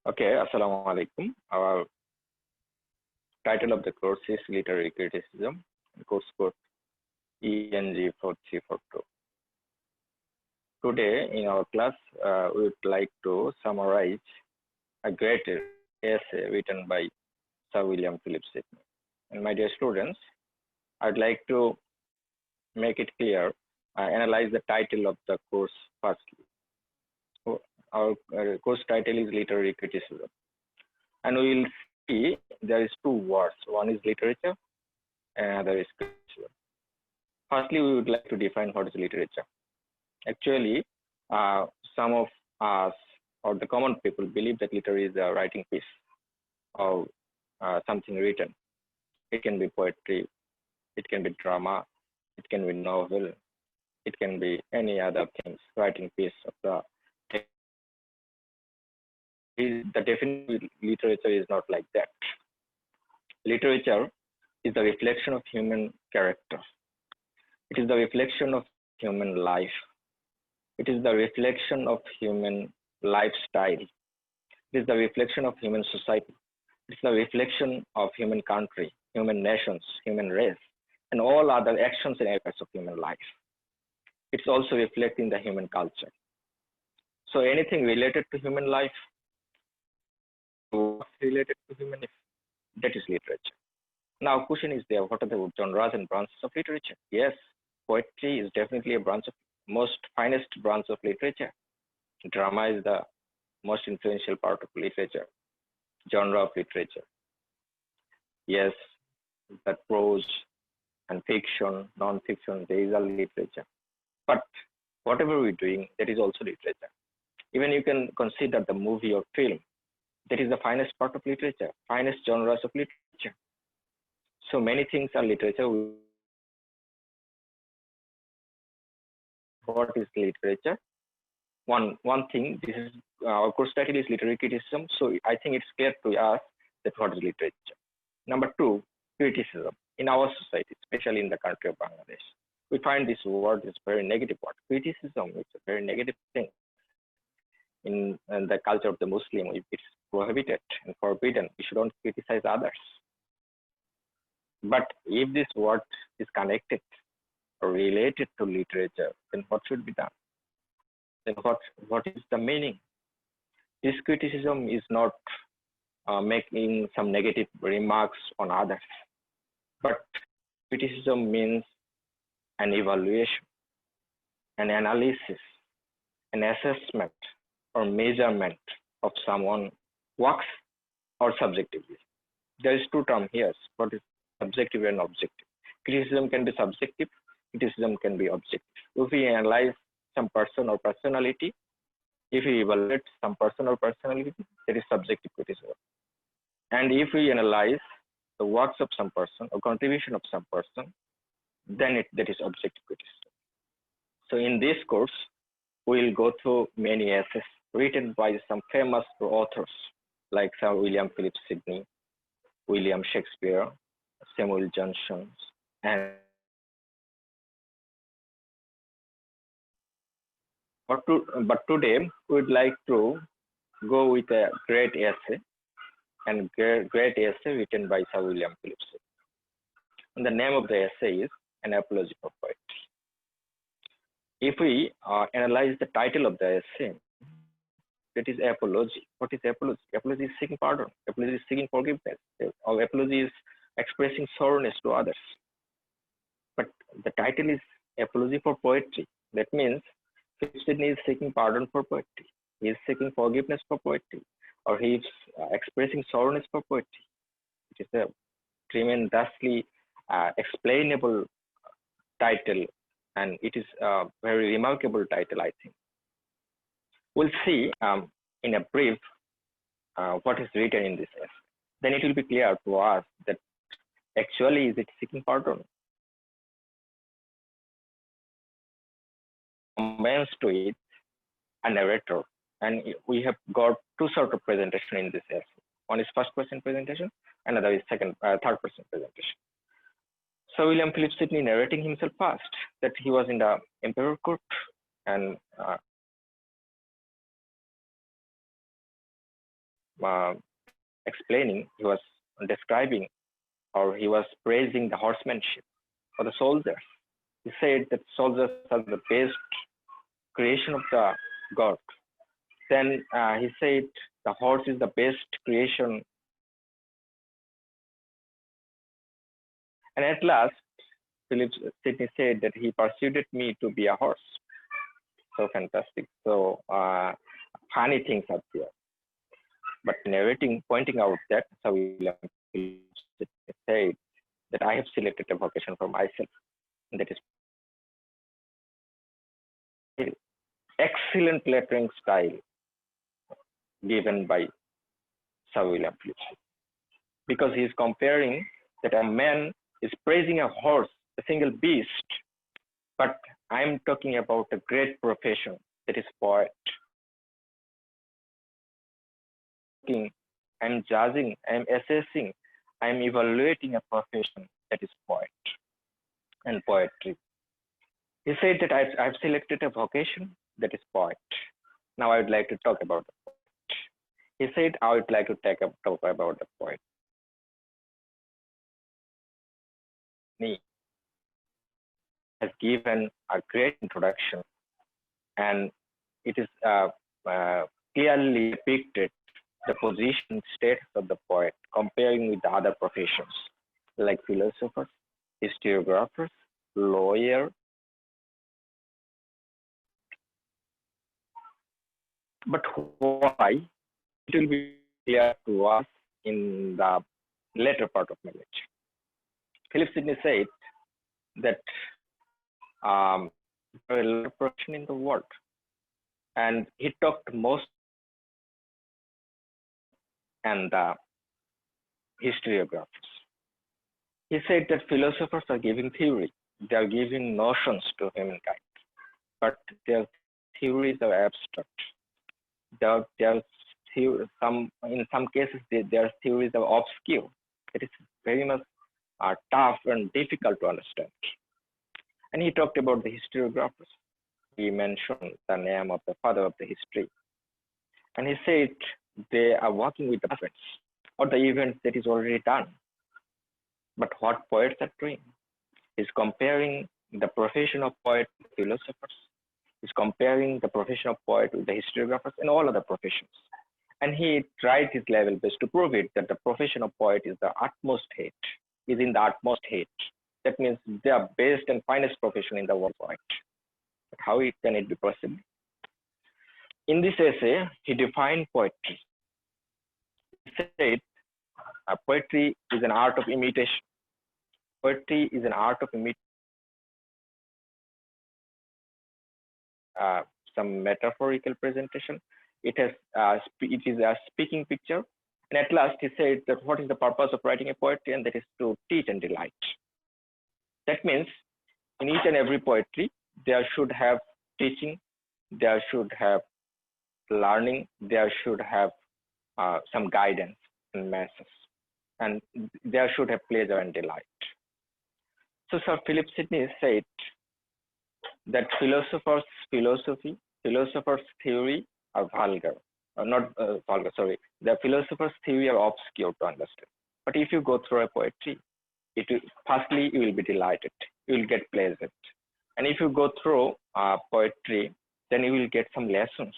Okay, Assalamu alaikum. Our title of the course is Literary Criticism, course code ENG 4342. Today in our class, we would like to summarize a great essay written by Sir William Phillips Sidney. And my dear students, I'd like to make it clear, analyze the title of the course firstly. So our course title is Literary Criticism. And we will see there is two words. One is literature and another is criticism. Firstly, we would like to define what is literature. Actually, some of us or the common people believe that literature is a writing piece or something written. It can be poetry, it can be drama, it can be novel, it can be any other things, writing piece of the definition of literature is not like that. Literature is the reflection of human character. It is the reflection of human life. It is the reflection of human lifestyle. It is the reflection of human society. It's the reflection of human country, human nations, human race, and all other actions and aspects of human life. It's also reflecting the human culture. So anything related to human life, related to human life, that is literature. Now, question is there, what are the genres and branches of literature? Yes, poetry is definitely a branch of most finest branch of literature. Drama is the most influential part of literature, genre of literature. Yes, that prose and fiction, non-fiction, they are literature. But whatever we're doing, that is also literature. Even you can consider the movie or film, that is the finest part of literature, finest genres of literature. So many things are literature. What is literature? One thing, this is our course title is literary criticism. So I think it's clear to us that what is literature. Number two, criticism. In our society, especially in the country of Bangladesh, we find this word is very negative word. Criticism is a very negative thing. In the culture of the Muslim, it's prohibited and forbidden. We shouldn't criticize others. But if this word is connected or related to literature, then what should be done? Then what is the meaning? This criticism is not making some negative remarks on others, but criticism means an evaluation, an analysis, an assessment or measurement of someone's works or subjectively. There is two terms here. What is subjective and objective? Criticism can be subjective, criticism can be objective. If we analyze some person or personality, if we evaluate some person or personality, that is subjective criticism. And if we analyze the works of some person or contribution of some person, then that is objective criticism. So in this course, we will go through many essays written by some famous authors like Sir William Phillips Sidney, William Shakespeare, Samuel Johnson, and but today we would like to go with a great essay and great essay written by Sir William Phillips Sidney. And the name of the essay is An Apology for Poetry. If we analyze the title of the essay, that is apology. What is apology? Apology is seeking pardon. Apology is seeking forgiveness. Or apology is expressing sorrowness to others. But the title is Apology for Poetry. That means Phillips Sidney is seeking pardon for poetry. He is seeking forgiveness for poetry. Or he is expressing sorrowness for poetry. It is a tremendously explainable title, and it is a very remarkable title, I think. We'll see in a brief what is written in this essay. Then it will be clear to us that actually is it seeking pardon? Combines to it a narrator, and we have got two sort of presentation in this essay. One is first person presentation, another is third person presentation. So William Phillips Sidney narrating himself first that he was in the emperor court and uh, explaining, he was describing, or he was praising the horsemanship or the soldiers. He said that soldiers are the best creation of the God. Then he said the horse is the best creation. And at last, Philip Sidney said that he persuaded me to be a horse. So fantastic. So funny things are there. But narrating, pointing out that Sir William said that I have selected a vocation for myself. And that is excellent lettering style given by Sir William Phillips. Because he is comparing that a man is praising a horse, a single beast, but I'm talking about a great profession, that is poet. I'm judging, I'm assessing, I'm evaluating a profession, that is poet and poetry. He said that I've selected a vocation, that is poet. Now I would like to talk about the poet. He said I would like to talk about the poet. Me has given a great introduction, and it is clearly depicted the position status of the poet comparing with the other professions like philosophers, historiographers, lawyer. But why? It will be clear to us in the later part of my lecture. Philip Sidney said that there are a lot of professions in the world, and he talked most and the historiographers. He said that philosophers are giving theory, they are giving notions to humankind, but their theories are abstract. In some cases, their theories are obscure. It is very much tough and difficult to understand. And he talked about the historiographers. He mentioned the name of the father of the history. And he said they are working with the events or the events that is already done. But what poets are doing is comparing the profession of poet with philosophers, is comparing the profession of poet with the historiographers and all other professions. And he tried his level best to prove it that the profession of poet is the utmost hate, is in the utmost hate. That means the best and finest profession in the world, poet. But how can it be possible? In this essay, he defined poetry. He said, poetry is an art of imitation. Poetry is an art of imitation. Some metaphorical presentation. It is a speaking picture. And at last, he said that what is the purpose of writing a poetry? And that is to teach and delight. That means in each and every poetry, there should have teaching, there should have learning, there should have some guidance and messages, and there should have pleasure and delight. So Sir Philip Sidney said that philosophers' theory are vulgar, the philosophers' theory are obscure to understand. But if you go through a poetry, firstly, you will be delighted, you will get pleasure. And if you go through poetry, then you will get some lessons,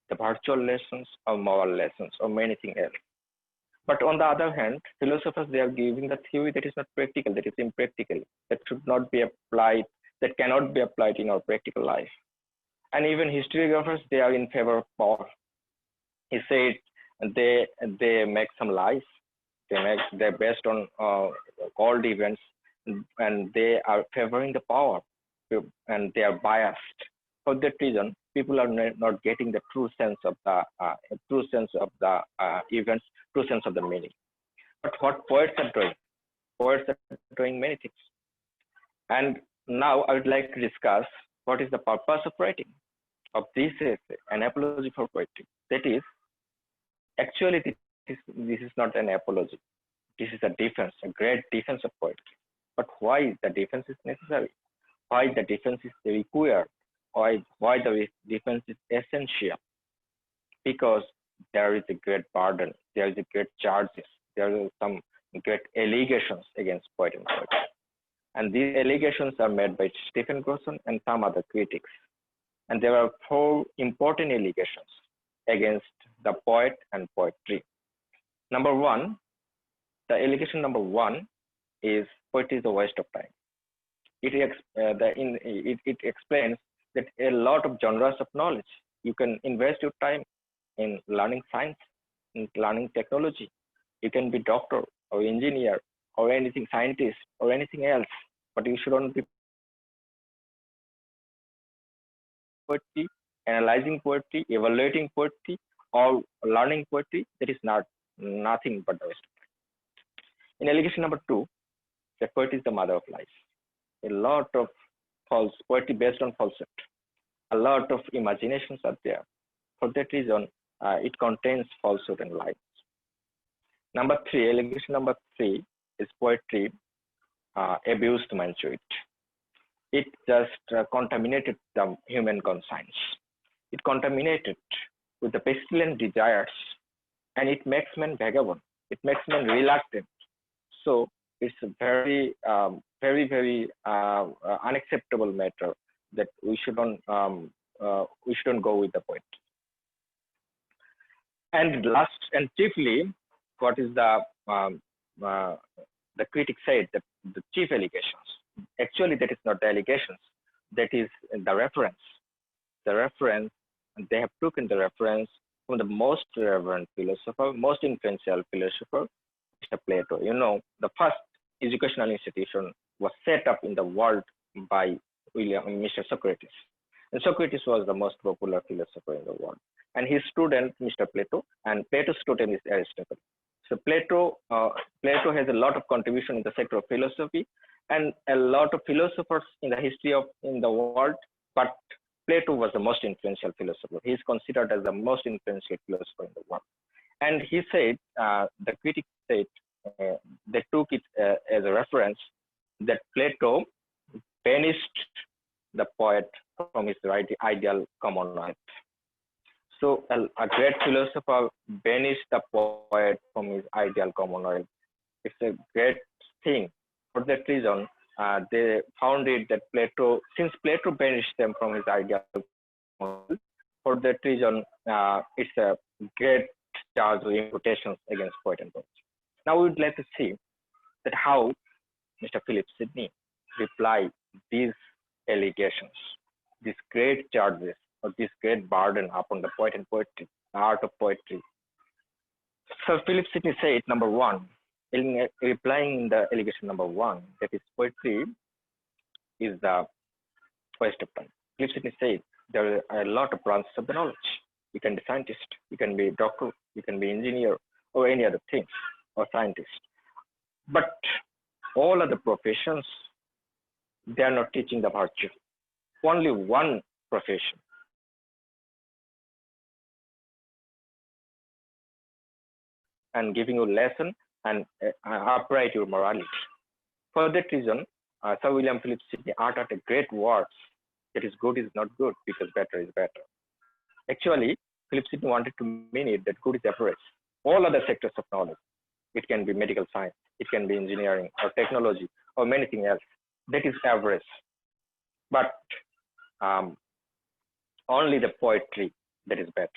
the virtual lessons or moral lessons or many things else. But on the other hand, philosophers, they are giving the theory that is not practical, that is impractical, that should not be applied, that cannot be applied in our practical life. And even historiographers, they are in favor of power. He said they make some lies. They're based on old events, and they are favoring the power, and they are biased. For that reason, people are not getting the true sense of the events, true sense of the meaning. But what poets are doing? Poets are doing many things. And now I would like to discuss what is the purpose of writing of this essay, an apology for poetry. That is, actually, this is not an apology. This is a defense, a great defense of poetry. But why the defense is necessary? Why the defense is required? Why the defense is essential? Because there is a great burden, there is a great charges, there are some great allegations against poet and poetry. And these allegations are made by Stephen Grosson and some other critics. And there are four important allegations against the poet and poetry. Number one, the allegation number one is poetry is a waste of time. It explains that a lot of genres of knowledge, you can invest your time in learning science, in learning technology. You can be doctor or engineer or anything, scientist or anything else, but you shouldn't be poetry, analyzing poetry, evaluating poetry, or learning poetry. That is nothing but the waste of time. In allegation number two, that poetry is the mother of lies. A lot of false poetry based on falsehood. A lot of imaginations are there. For that reason, it contains falsehood and lies. Number three, allegation number three is poetry abused manhood. It just contaminated the human conscience. It contaminated with the pestilent desires, and it makes men vagabond. It makes men reluctant. So it's a very, very unacceptable matter that we shouldn't go with the poet. And last and chiefly, what is the critic said that the chief allegations. Actually, that is not the allegations. That is the reference. The reference, they have taken the reference from the most reverend philosopher, most influential philosopher, Mr. Plato. You know, the first educational institution was set up in the world by Mr. Socrates. And Socrates was the most popular philosopher in the world. And his student, Mr. Plato, and Plato's student is Aristotle. So Plato has a lot of contribution in the sector of philosophy, and a lot of philosophers in the history of in the world, but Plato was the most influential philosopher. He is considered as the most influential philosopher in the world. And he said, the critics said, they took it as a reference that Plato banished the poet from his ideal commonwealth. So a great philosopher banished the poet from his ideal commonwealth. It's a great thing. For that reason, they found it that Plato, since Plato banished them from his ideal commonwealth, for that reason, it's a great charge of imputations against poet and poets. Now we would like to see that how Mr. Philip Sidney replied these allegations, these great charges, or this great burden upon the poet and poetry, the art of poetry. So Philip Sidney said, number one, in replying the allegation number one, that is poetry is the waste of time. Philip Sidney said, there are a lot of branches of the knowledge. You can be scientist, you can be doctor, you can be engineer, or any other thing, or scientist. But all other professions, they are not teaching the virtue. Only one profession, and giving you lesson and upright your morality. For that reason, Sir William Philip Sidney uttered a great words that is good is not good because better is better. Actually, Philip Sidney wanted to mean it that good is average. All other sectors of knowledge, it can be medical science, it can be engineering or technology or anything else, that is average. But only the poetry that is better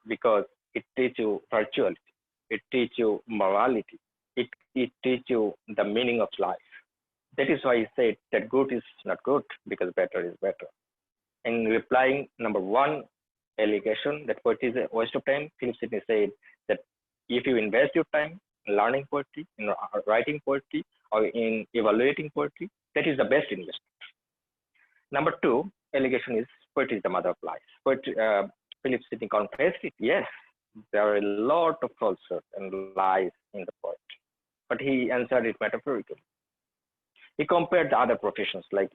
because it teaches you virtuality. It teaches you morality. It teaches you the meaning of life. That is why he said that good is not good because better is better. In replying number one allegation that poetry is a waste of time, Philip Sidney said that if you invest your time in learning poetry, in writing poetry, or in evaluating poetry, that is the best investment. Number two allegation is poetry is the mother of lies. Poetry, Philip Sidney confessed it. Yes, there are a lot of falsehood and lies in the poetry, but he answered it metaphorically. He compared the other professions like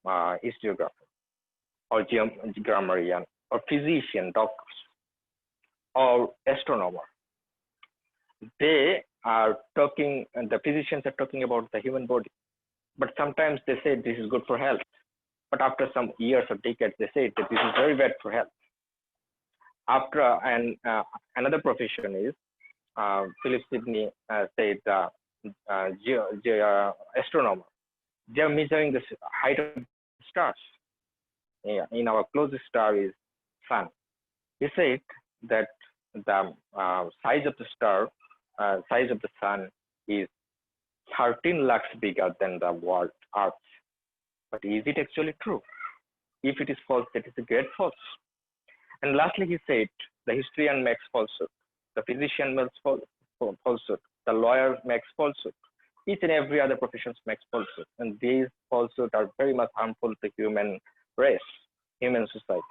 historiographer or grammarian or physician, doctors or astronomer. They are talking, and the physicians are talking about the human body, but sometimes they say this is good for health. But after some years or decades, they say that this is very bad for health. after another profession is Philip Sidney said astronomer. They are measuring the height of stars. Yeah, in our closest star is sun. He said that the size of the star, size of the sun is 13 lakhs bigger than the world Earth. But is it actually true? If it is false, that is a great false. And lastly, he said the historian makes falsehood, the physician makes falsehood, the lawyer makes falsehood. Each and every other profession makes falsehood, and these falsehoods are very much harmful to human race, human society.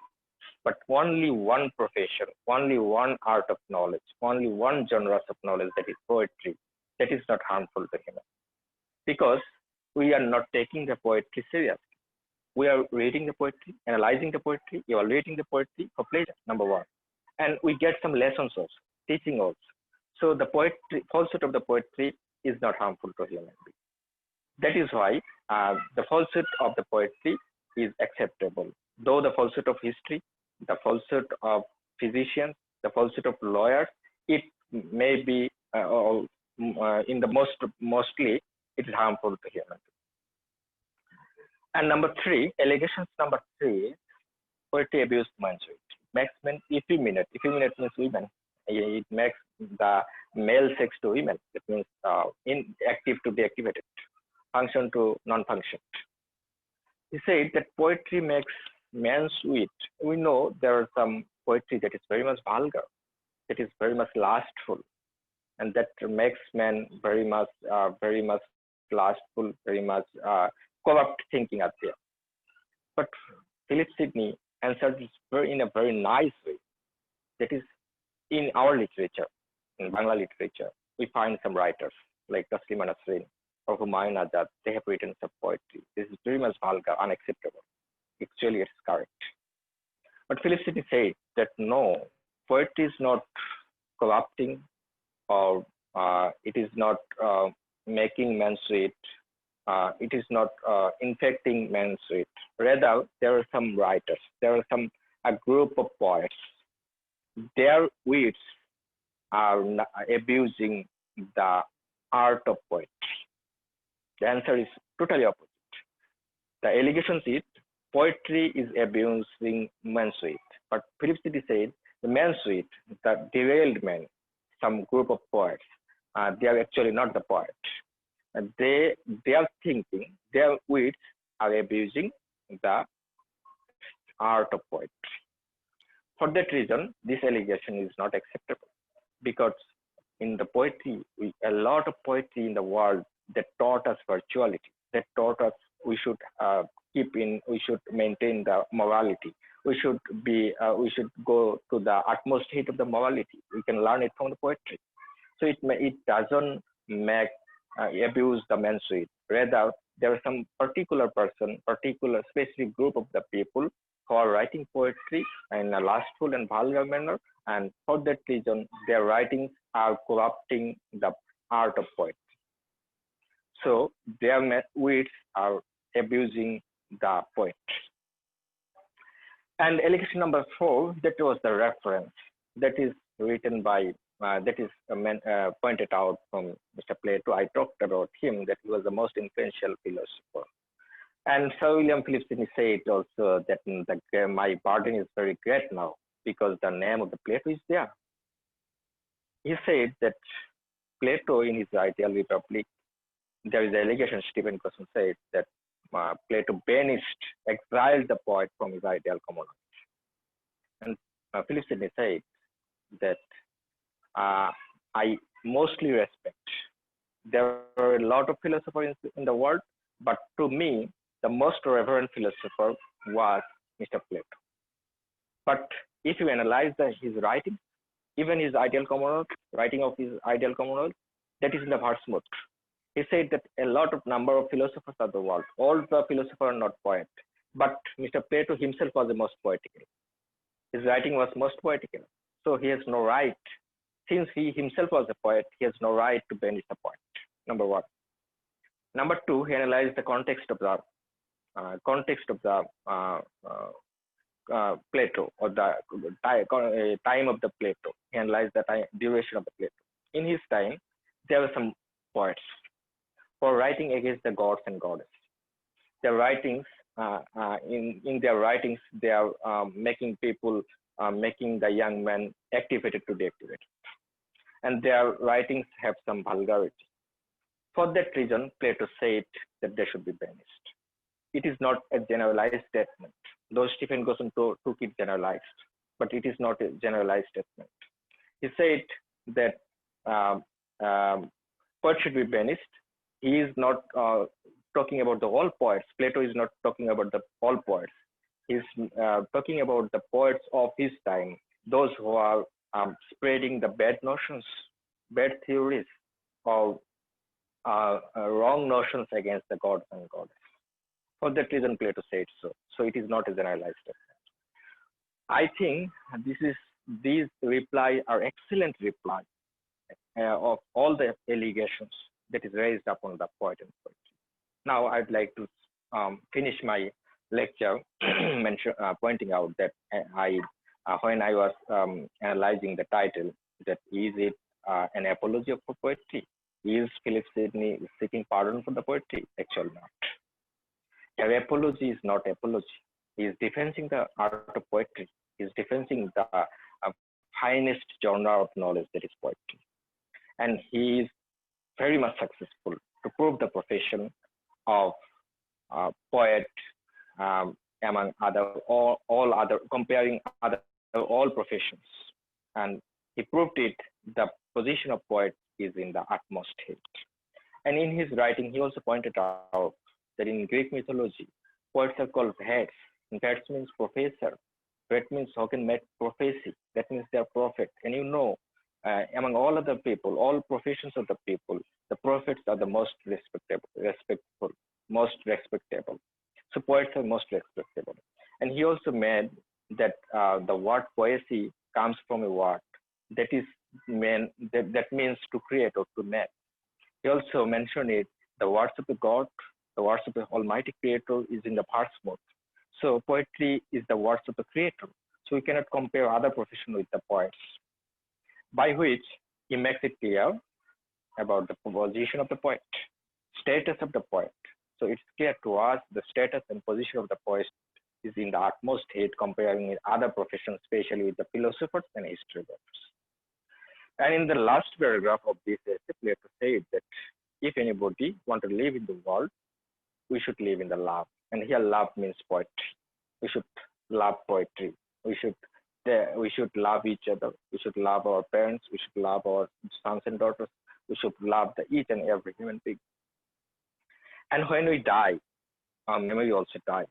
But only one profession, only one art of knowledge, only one genre of knowledge, that is poetry, that is not harmful to human. Because we are not taking the poetry seriously. We are reading the poetry, analyzing the poetry, evaluating the poetry for pleasure, number one. And we get some lessons also, teaching also. So the poetry, falsehood of the poetry is not harmful to human being. That is why the falsehood of the poetry is acceptable. Though the falsehood of history, the falsehood of physicians, the falsehood of lawyers, it may be in the mostly it is harmful to human being. And number three, allegations number three, poetry abuse man's weight. Makes men effeminate. Effeminate means women. It makes the male sex to women. That means inactive to deactivated, function to non-function. He said that poetry makes men sweet. We know there are some poetry that is very much vulgar, that is very much lustful, and that makes men very much lustful, very much corrupt thinking out there. But Philip Sidney answered this in a very nice way. That is, in our literature, in Bangla literature, we find some writers like Taslim Nasrin or Humayun Azad. They have written some poetry. This is very much vulgar, unacceptable. Actually, it's correct. But Philip Sidney said that no, poetry is not corrupting, or it is not making men sweet. It is not infecting men's wit. Rather, there are some writers, there are a group of poets. Their wits are abusing the art of poetry. The answer is totally opposite. The allegations is poetry is abusing men's wit. But Philip Sidney said the men's wit, the derailed men, some group of poets, they are actually not the poets. They are thinking, their wits are abusing the art of poetry. For that reason, this allegation is not acceptable, because in the poetry, a lot of poetry in the world that taught us virtuality, that taught us we should we should maintain the morality. We should go to the utmost height of the morality. We can learn it from the poetry. So it doesn't make abuse the man's wit. Rather, there are some particular person, particular specific group of the people who are writing poetry in a lustful and vulgar manner, and for that reason, their writings are corrupting the art of poetry. So their wits are abusing the poetry. And allegation number 4, that was the reference that is written by pointed out from Mr. Plato. I talked about him, that he was the most influential philosopher. And Sir William Philip Sidney said also that my burden is very great now because the name of the Plato is there. He said that Plato, in his Ideal Republic, there is an allegation, Stephen Crossan said that Plato banished, exiled the poet from his ideal commonwealth. And Philip Sidney said that I mostly respect. There are a lot of philosophers in the world, but to me, the most reverend philosopher was Mr. Plato. But if you analyze his writing, even his ideal commonwealth, writing of his ideal commonwealth, that is in the verse mode. He said that a lot of number of philosophers of the world, all the philosophers are not poets, but Mr. Plato himself was the most poetical. His writing was most poetical. So he has no right, since he himself was a poet, he has no right to banish the poet, number one. Number two, he analyzed the context of the Plato, or the time of the Plato. He analyzed the duration of the Plato. In his time, there were some poets for writing against the gods and goddesses. Their writings, in their writings, they are making people, making the young men activated to deactivate, and their writings have some vulgarity. For that reason, Plato said that they should be banished. It is not a generalized statement, though Stephen Gosson took it generalized, but it is not a generalized statement. He said that um, poets should be banished. He is not talking about the all poets. Plato is not talking about the all poets. He's talking about the poets of his time, those who are spreading the bad notions, bad theories, or wrong notions against the gods and goddesses. For that reason, Plato said so. So it is not a generalized statement. I think these reply are excellent reply of all the allegations that is raised upon the poet and poetry. Now I'd like to finish my lecture pointing out that when I was analyzing the title, that is it an apology for poetry? Is Philip Sidney seeking pardon for the poetry? Actually not. An apology is not apology. He is defending the art of poetry. He is defending the finest genre of knowledge, that is poetry. And he is very much successful to prove the profession of poet among all other, comparing all professions. And he proved it, the position of poet is in the utmost height. And in his writing, he also pointed out that in Greek mythology, poets are called vets. Vets means professor. Vet means who can make prophecy. That means they are prophet. And you know, among all other people, all professions of the people, the prophets are the most respectful, most respectable. So poets are most respectable. And he also made that the word poesy comes from a word that means to create or to make. He also mentioned it, the words of the God, the words of the Almighty Creator is in the first mode. So poetry is the words of the Creator. So we cannot compare other profession with the poets, by which he makes it clear about the position of the poet, status of the poet. So it's clear to us the status and position of the poet is in the utmost height comparing with other professions, especially with the philosophers and historiographers. And in the last paragraph of this essay, Plato said that if anybody want to live in the world, we should live in the love. And here love means poetry. We should love poetry. We should love each other. We should love our parents. We should love our sons and daughters. We should love each and every human being. And when we die, our memory also die.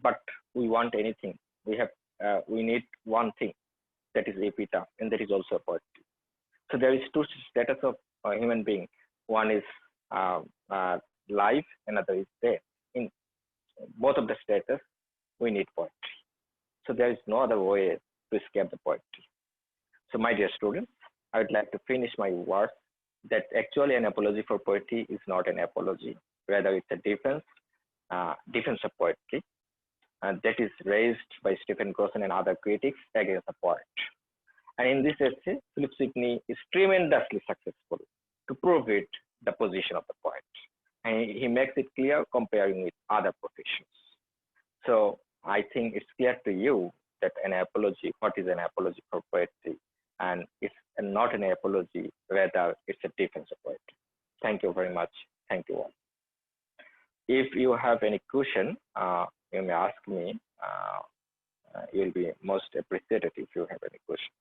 But we want anything. We need one thing, that is epitaph, and that is also poetry. So there is two status of a human being. One is life, another is death. In both of the status, we need poetry. So there is no other way to escape the poetry. So my dear students, I would like to finish my words that actually an apology for poetry is not an apology. Rather, it's a defense of poetry. That is raised by Stephen Gosson and other critics against the poet. And in this essay, Philip Sidney is tremendously successful to prove it, the position of the poet. And he makes it clear comparing with other professions. So I think it's clear to you that an apology, what is an apology for poetry? And it's not an apology, rather it's a defense of poetry. Thank you very much. Thank you all. If you have any question, you may ask me. You'll be most appreciated if you have any question.